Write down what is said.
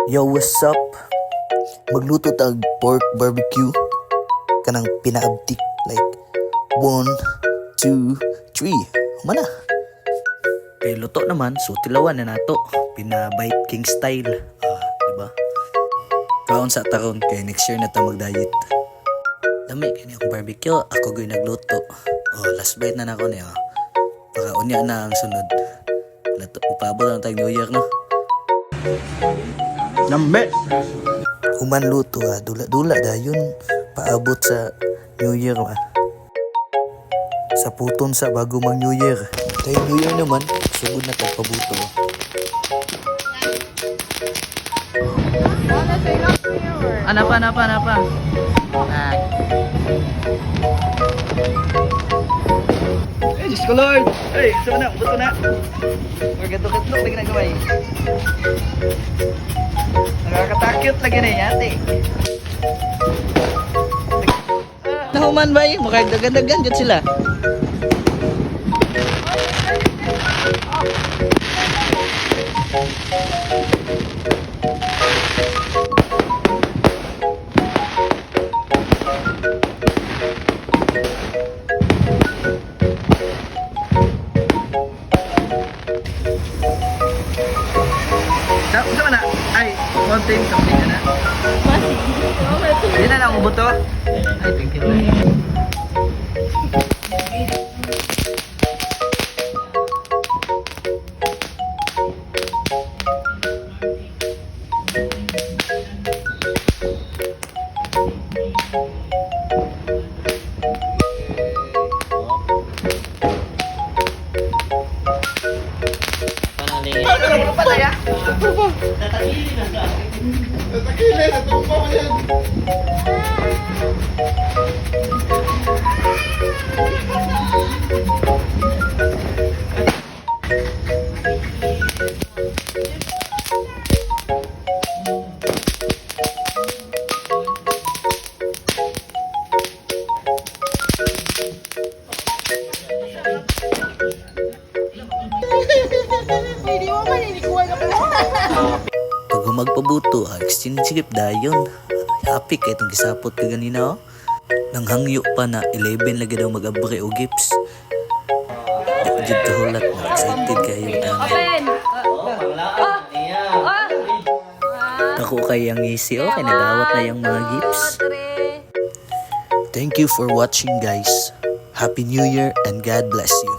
Yo, what's up? Magluto tag pork barbecue. Kanang pinaabtik. Like, 1, 2, 3. Humana. Luto naman, so tilawan na nato. Pina-bite king style. Diba? Kaon sa taron, kaya next year na ta mag-diet. Dami, kanya akong barbecue. Ako go'y nagluto. Last bite na ako niya. Unya na ang sunod. Upabot na tag New Year, no? Nambe! Human luto, dula-dula dayon. Paabot sa New Year, sa puton sa bago mag New Year. Kaya New Year naman, sugod na tagpabuto. Anapa. Diyos ko Lord! Ay, sama na, buto na! Magatok-gatok lagi na gaway. Nakakatakot lagi na yate. Nahuman ba eh? Mukhang dagan-dagan dyan sila. Sama na? Ay, mountain something na. Hindi na lang ubuto. Ay, thank you. Pag magpabuto, exchange gift dayon. Happy kay itong gisapot ka ganina, nang hangyo pa na 11 lagi daw mag-abre o gifts. Dito kahulat na excited kayo Ako kay ang easy, kay nadawat na yung mga gifts. Thank you for watching, guys. Happy New Year and God bless you.